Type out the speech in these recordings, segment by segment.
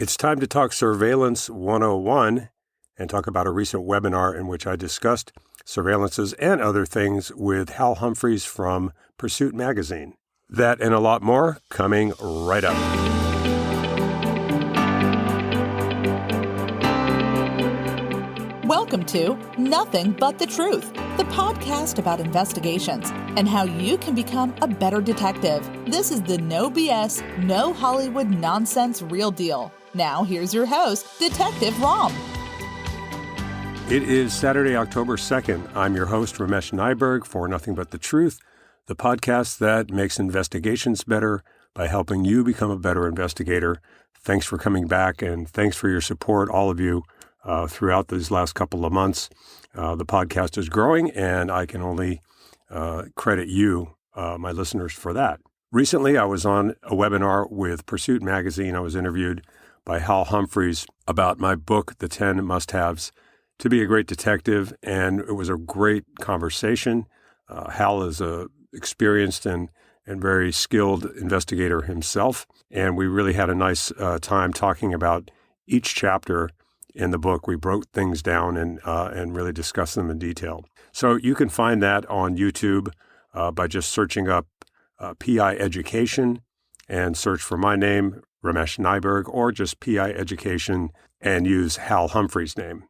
It's time to talk Surveillance 101 and talk about a recent webinar in which I discussed surveillances and other things with Hal Humphreys from Pursuit Magazine. That and a lot more coming right up. Welcome to Nothing But the Truth, the podcast about investigations and how you can become a better detective. This is the no BS, no Hollywood nonsense real deal. Now here's your host, Detective Rom. It is Saturday, October 2nd. I'm your host, Ramesh Nyberg, for Nothing But the Truth, the podcast that makes investigations better by helping you become a better investigator. Thanks for coming back, and thanks for your support, all of you, throughout these last couple of months. The podcast is growing, and I can only credit you, my listeners, for that. Recently, I was on a webinar with Pursuit Magazine. I was interviewed by Hal Humphreys about my book, The 10 Must-Haves to Be a Great Detective, and it was a great conversation. Hal is a experienced and very skilled investigator himself, and we really had a nice time talking about each chapter in the book. We broke things down and really discussed them in detail. So you can find that on YouTube by just searching up PI Education and search for my name, Ramesh Nyberg, or just PI Education and use Hal Humphrey's name.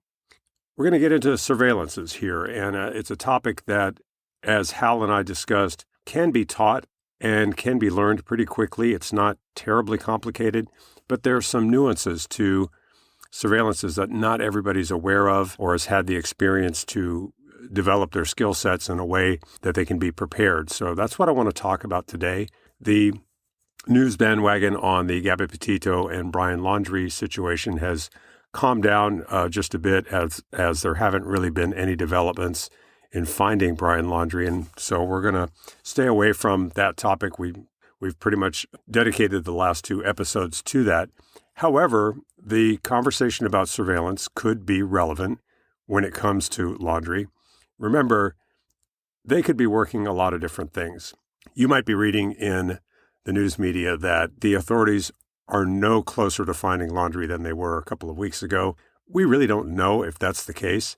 We're going to get into surveillances here, and it's a topic that, as Hal and I discussed, can be taught and can be learned pretty quickly. It's not terribly complicated, but there are some nuances to surveillances that not everybody's aware of or has had the experience to develop their skill sets in a way that they can be prepared. So that's what I want to talk about today. The news bandwagon on the Gabby Petito and Brian Laundrie situation has calmed down just a bit as there haven't really been any developments in finding Brian Laundrie. And so we're going to stay away from that topic. We've pretty much dedicated the last two episodes to that. However, the conversation about surveillance could be relevant when it comes to Laundrie. Remember, they could be working a lot of different things. You might be reading in the news media that the authorities are no closer to finding Laundrie than they were a couple of weeks ago. We really don't know if that's the case.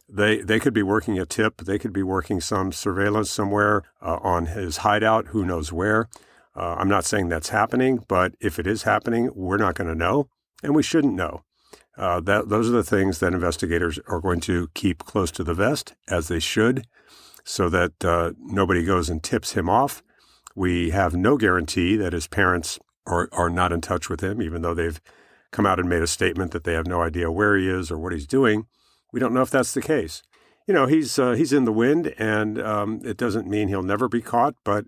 They could be working a tip. They could be working some surveillance somewhere on his hideout, who knows where. I'm not saying that's happening, but if it is happening, we're not going to know, and we shouldn't know. Those are the things that investigators are going to keep close to the vest, as they should, so that nobody goes and tips him off. We have no guarantee that his parents are not in touch with him, even though they've come out and made a statement that they have no idea where he is or what he's doing. We don't know if that's the case. You know, he's in the wind, and it doesn't mean he'll never be caught, but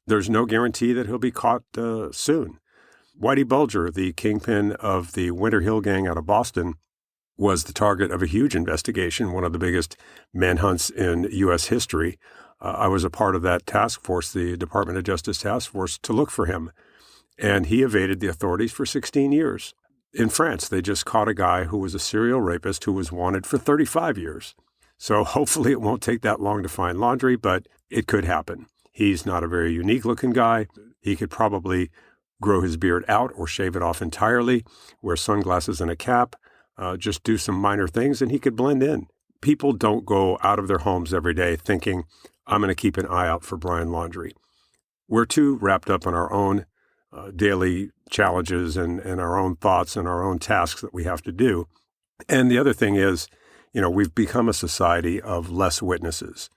there's no guarantee that he'll be caught soon. Whitey Bulger, the kingpin of the Winter Hill Gang out of Boston, was the target of a huge investigation, one of the biggest manhunts in U.S. history. I was a part of that task force, the Department of Justice task force, to look for him. And he evaded the authorities for 16 years. In France, they just caught a guy who was a serial rapist who was wanted for 35 years. So hopefully it won't take that long to find Laundrie, but it could happen. He's not a very unique-looking guy. He could probably grow his beard out or shave it off entirely, wear sunglasses and a cap, just do some minor things, and he could blend in. People don't go out of their homes every day thinking, I'm going to keep an eye out for Brian Laundrie. We're too wrapped up in our own daily challenges and our own thoughts and our own tasks that we have to do. And the other thing is, we've become a society of less witnesses.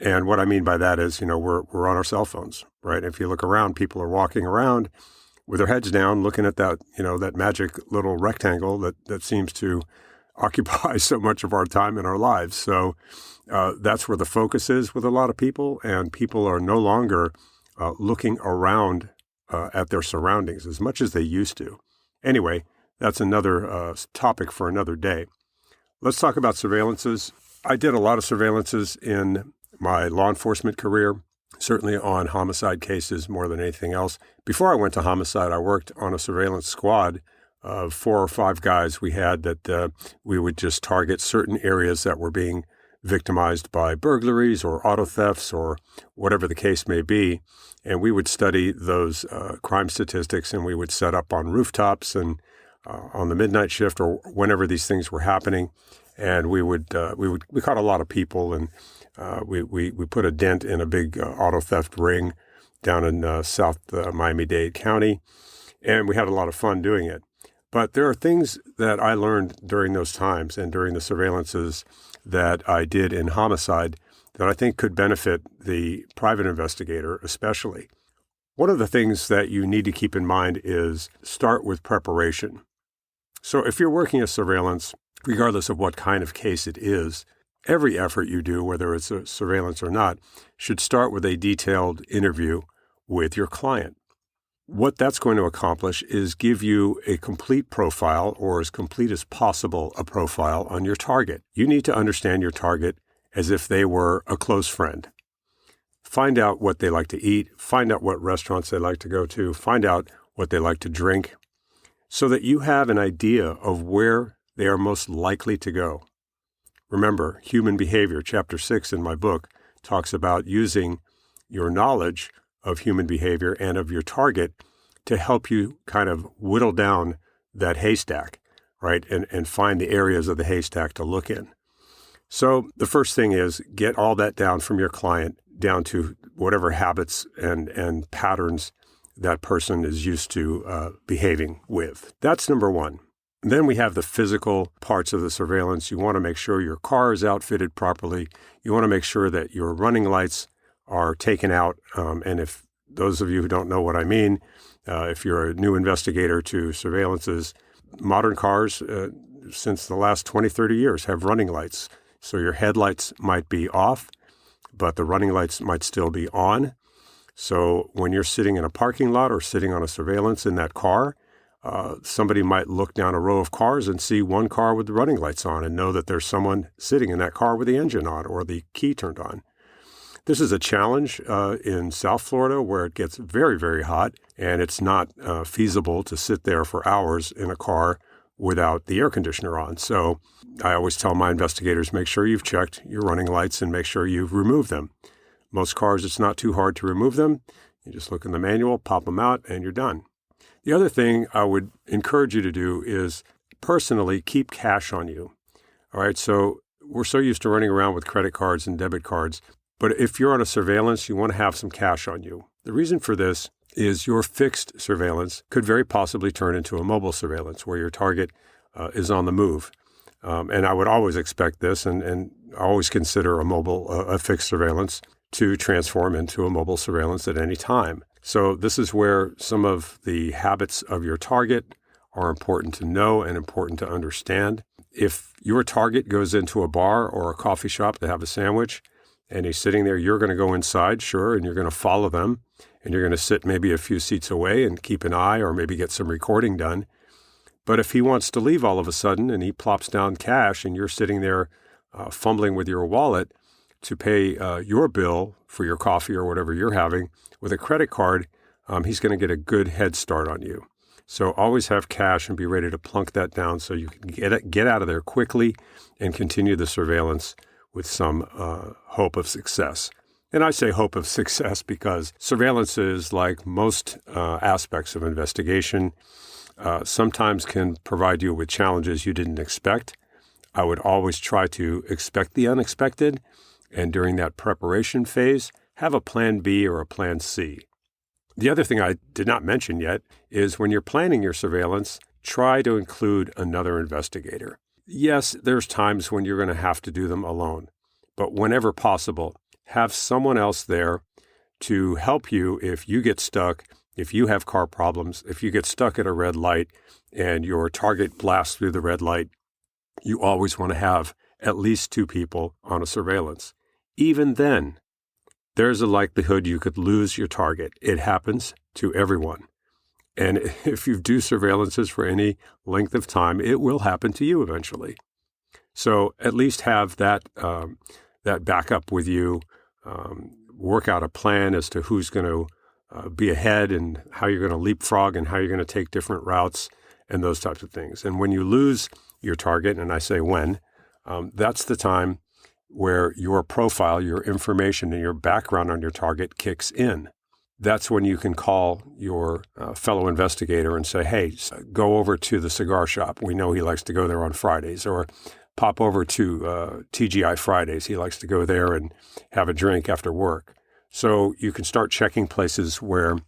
And what I mean by that is, we're on our cell phones, right? If you look around, people are walking around with their heads down, looking at that, that magic little rectangle that seems to occupy so much of our time in our lives. So that's where the focus is with a lot of people, and people are no longer looking around at their surroundings as much as they used to. Anyway, that's another topic for another day. Let's talk about surveillances. I did a lot of surveillances in my law enforcement career, certainly on homicide cases more than anything else. Before I went to homicide, I worked on a surveillance squad of 4 or 5 guys we had that we would just target certain areas that were being victimized by burglaries or auto thefts or whatever the case may be. And we would study those crime statistics, and we would set up on rooftops and on the midnight shift or whenever these things were happening. And we caught a lot of people, and we put a dent in a big auto theft ring down in South Miami-Dade County, and we had a lot of fun doing it. But there are things that I learned during those times and during the surveillances that I did in homicide that I think could benefit the private investigator especially. One of the things that you need to keep in mind is start with preparation. So if you're working a surveillance, regardless of what kind of case it is, every effort you do, whether it's a surveillance or not, should start with a detailed interview with your client. What that's going to accomplish is give you a complete profile, or as complete as possible, a profile on your target. You need to understand your target as if they were a close friend. Find out what they like to eat, find out what restaurants they like to go to, find out what they like to drink, so that you have an idea of where they are most likely to go. Remember, Human Behavior, Chapter 6 in my book, talks about using your knowledge of human behavior and of your target to help you kind of whittle down that haystack, right, and find the areas of the haystack to look in. So the first thing is get all that down from your client down to whatever habits and patterns that person is used to behaving with. That's number one. Then we have the physical parts of the surveillance. You want to make sure your car is outfitted properly. You want to make sure that your running lights are taken out. And if those of you who don't know what I mean, if you're a new investigator to surveillances, modern cars since the last 20, 30 years have running lights. So your headlights might be off, but the running lights might still be on. So when you're sitting in a parking lot or sitting on a surveillance in that car, somebody might look down a row of cars and see one car with the running lights on and know that there's someone sitting in that car with the engine on or the key turned on. This is a challenge in South Florida where it gets very, very hot, and it's not feasible to sit there for hours in a car without the air conditioner on. So I always tell my investigators, make sure you've checked your running lights and make sure you've removed them. Most cars, it's not too hard to remove them. You just look in the manual, pop them out, and you're done. The other thing I would encourage you to do is personally keep cash on you. All right, so we're so used to running around with credit cards and debit cards, but if you're on a surveillance, you want to have some cash on you. The reason for this is your fixed surveillance could very possibly turn into a mobile surveillance where your target is on the move. And I would always expect this and always consider a fixed surveillance to transform into a mobile surveillance at any time. So this is where some of the habits of your target are important to know and important to understand. If your target goes into a bar or a coffee shop to have a sandwich and he's sitting there, you're going to go inside, sure, and you're going to follow them, and you're going to sit maybe a few seats away and keep an eye or maybe get some recording done. But if he wants to leave all of a sudden and he plops down cash and you're sitting there fumbling with your wallet to pay your bill for your coffee or whatever you're having with a credit card, he's going to get a good head start on you. So always have cash and be ready to plunk that down so you can get out of there quickly and continue the surveillance with some hope of success. And I say hope of success because surveillance is, like most aspects of investigation, sometimes can provide you with challenges you didn't expect. I would always try to expect the unexpected, and during that preparation phase, have a plan B or a plan C. The other thing I did not mention yet is when you're planning your surveillance, try to include another investigator. Yes, there's times when you're going to have to do them alone, but whenever possible, have someone else there to help you if you get stuck, if you have car problems, if you get stuck at a red light and your target blasts through the red light. You always want to have at least two people on a surveillance. Even then, there's a likelihood you could lose your target. It happens to everyone. And if you do surveillances for any length of time, it will happen to you eventually. So at least have that backup with you. Work out a plan as to who's going to be ahead and how you're going to leapfrog and how you're going to take different routes and those types of things. And when you lose your target, and I say when, that's the time where your profile, your information, and your background on your target kicks in. that's when you can call your fellow investigator and say, hey, go over to the cigar shop. We know he likes to go there on Fridays. Or pop over to TGI Fridays. He likes to go there and have a drink after work. So you can start checking places where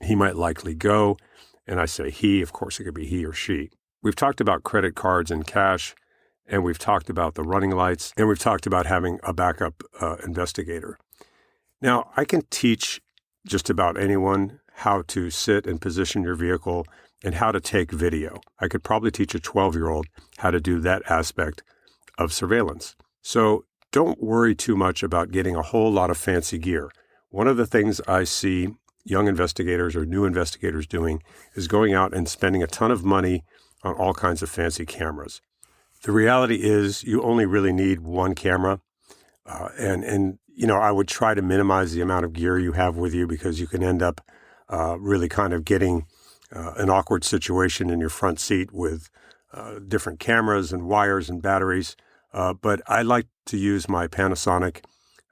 he might likely go. And I say he, of course, it could be he or she. We've talked about credit cards and cash, and we've talked about the running lights, and we've talked about having a backup investigator. Now, I can teach just about anyone how to sit and position your vehicle and how to take video. I could probably teach a 12-year-old how to do that aspect of surveillance. So don't worry too much about getting a whole lot of fancy gear. One of the things I see young investigators or new investigators doing is going out and spending a ton of money on all kinds of fancy cameras. The reality is you only really need one camera, and I would try to minimize the amount of gear you have with you because you can end up really kind of getting an awkward situation in your front seat with different cameras and wires and batteries. But I like to use my Panasonic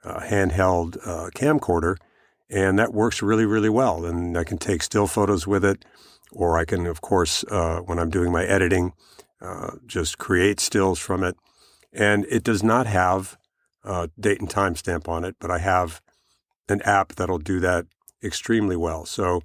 handheld camcorder, and that works really, really well. And I can take still photos with it, or I can, of course, when I'm doing my editing, just create stills from it. And it does not have date and time stamp on it, but I have an app that'll do that extremely well. So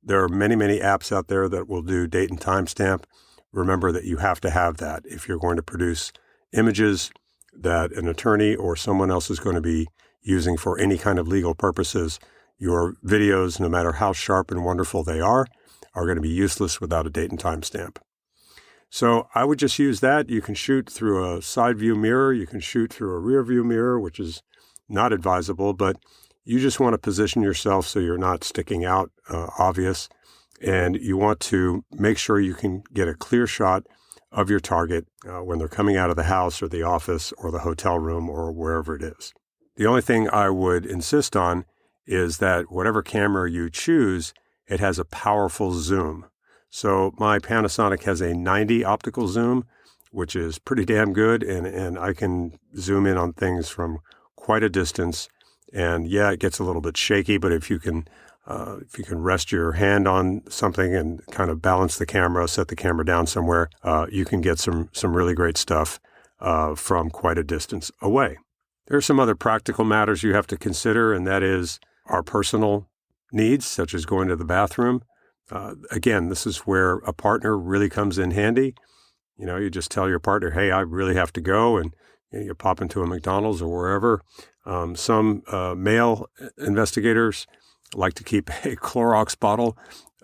there are many, many apps out there that will do date and time stamp. Remember that you have to have that if you're going to produce images that an attorney or someone else is going to be using for any kind of legal purposes. Your videos, no matter how sharp and wonderful they are going to be useless without a date and time stamp. So I would just use that. You can shoot through a side view mirror. You can shoot through a rear view mirror, which is not advisable, but you just want to position yourself so you're not sticking out obvious. And you want to make sure you can get a clear shot of your target when they're coming out of the house or the office or the hotel room or wherever it is. The only thing I would insist on is that whatever camera you choose, it has a powerful zoom. So my Panasonic has a 90 optical zoom, which is pretty damn good, and I can zoom in on things from quite a distance. And yeah, it gets a little bit shaky, but if you can rest your hand on something and kind of balance the camera, set the camera down somewhere, you can get some really great stuff from quite a distance away. There are some other practical matters you have to consider, and that is our personal needs, such as going to the bathroom. Again, this is where a partner really comes in handy. You just tell your partner, hey, I really have to go, and you pop into a McDonald's or wherever. Some male investigators like to keep a Clorox bottle,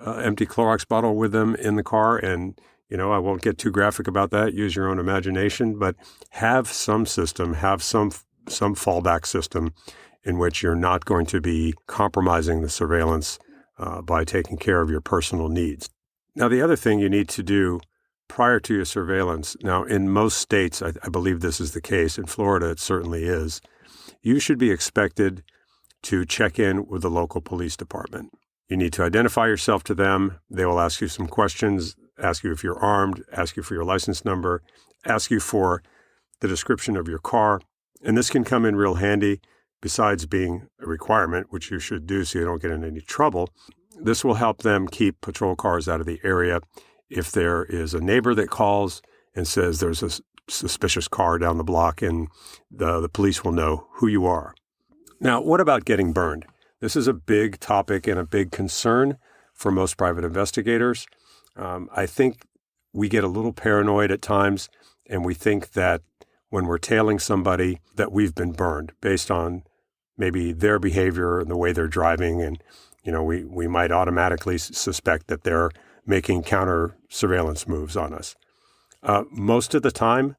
empty Clorox bottle with them in the car. And, I won't get too graphic about that. Use your own imagination, but have some system, have some fallback system in which you're not going to be compromising the surveillance by taking care of your personal needs. Now, the other thing you need to do prior to your surveillance, now in most states, I believe this is the case, in Florida it certainly is, you should be expected to check in with the local police department. You need to identify yourself to them. They will ask you some questions, ask you if you're armed, ask you for your license number, ask you for the description of your car. And this can come in real handy. Besides being a requirement, which you should do so you don't get in any trouble, this will help them keep patrol cars out of the area. If there is a neighbor that calls and says there's a suspicious car down the block, and the police will know who you are. Now, what about getting burned? This is a big topic and a big concern for most private investigators. I think we get a little paranoid at times, and we think that when we're tailing somebody that we've been burned based on maybe their behavior and the way they're driving. And, we might automatically suspect that they're making counter surveillance moves on us. Most of the time,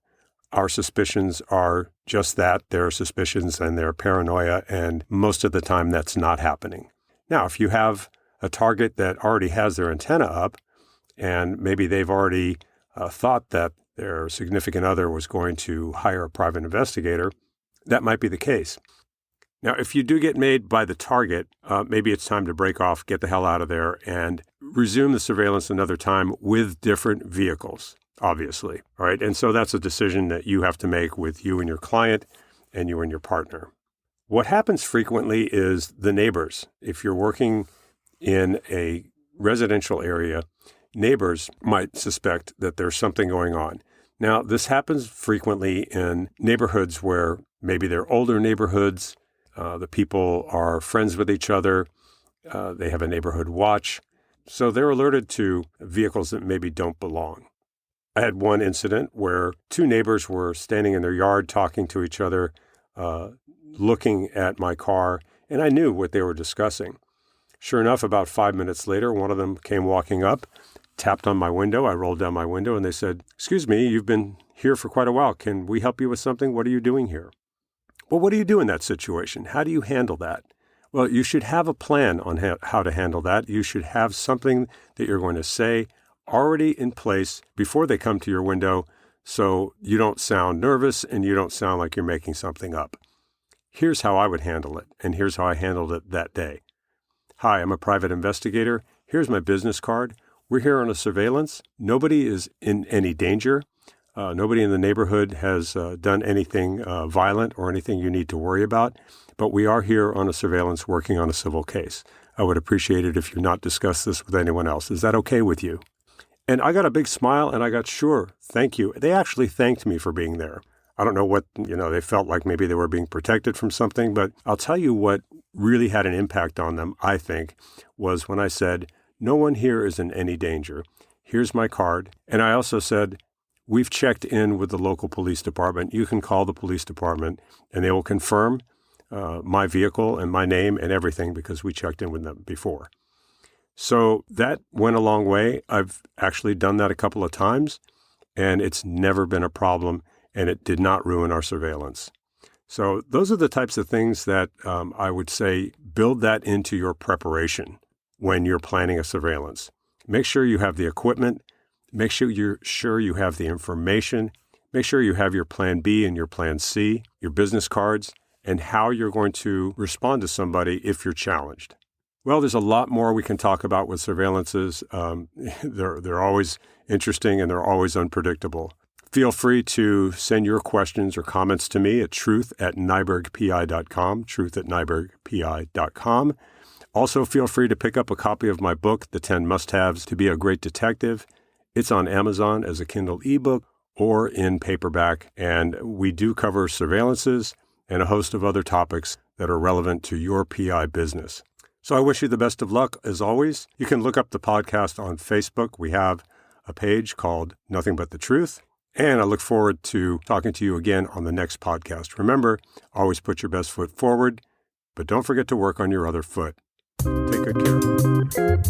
our suspicions are just that. They're suspicions and they're paranoia. And most of the time, that's not happening. Now, if you have a target that already has their antenna up and maybe they've already thought that their significant other was going to hire a private investigator, that might be the case. Now, if you do get made by the target, maybe it's time to break off, get the hell out of there, and resume the surveillance another time with different vehicles, obviously. All right. And so that's a decision that you have to make with you and your client and you and your partner. What happens frequently is the neighbors. If you're working in a residential area, neighbors might suspect that there's something going on. Now, this happens frequently in neighborhoods where maybe they're older neighborhoods, the people are friends with each other, they have a neighborhood watch, so they're alerted to vehicles that maybe don't belong. I had one incident where two neighbors were standing in their yard talking to each other, looking at my car, and I knew what they were discussing. Sure enough, about 5 minutes later, one of them came walking up, tapped on my window. I rolled down my window and they said, "Excuse me, you've been here for quite a while. Can we help you with something? What are you doing here?" Well, what do you do in that situation? How do you handle that? Well, you should have a plan on how to handle that. You should have something that you're going to say already in place before they come to your window so you don't sound nervous and you don't sound like you're making something up. Here's how I would handle it, and here's how I handled it that day. "Hi, I'm a private investigator. Here's my business card. We're here on a surveillance. Nobody is in any danger. Nobody in the neighborhood has done anything violent or anything you need to worry about, but we are here on a surveillance working on a civil case. I would appreciate it if you not discuss this with anyone else. Is that okay with you?" And I got a big smile and I got, "Sure, thank you." They actually thanked me for being there. I don't know what, they felt like maybe they were being protected from something, but I'll tell you what really had an impact on them, I think, was when I said, "No one here is in any danger. Here's my card." And I also said, "We've checked in with the local police department. You can call the police department and they will confirm my vehicle and my name and everything because we checked in with them before." So that went a long way. I've actually done that a couple of times and it's never been a problem and it did not ruin our surveillance. So those are the types of things that I would say build that into your preparation when you're planning a surveillance. Make sure you have the equipment. Make sure you have the information. Make sure you have your plan B and your plan C, your business cards, and how you're going to respond to somebody if you're challenged. Well, there's a lot more we can talk about with surveillances. They're always interesting and they're always unpredictable. Feel free to send your questions or comments to me at truth@nybergpi.com, truth@nybergpi.com. Also, feel free to pick up a copy of my book, The 10 Must-Haves to Be a Great Detective. It's on Amazon as a Kindle ebook or in paperback, and we do cover surveillances and a host of other topics that are relevant to your PI business. So I wish you the best of luck, as always. You can look up the podcast on Facebook. We have a page called Nothing But the Truth. And I look forward to talking to you again on the next podcast. Remember, always put your best foot forward, but don't forget to work on your other foot. Take good care.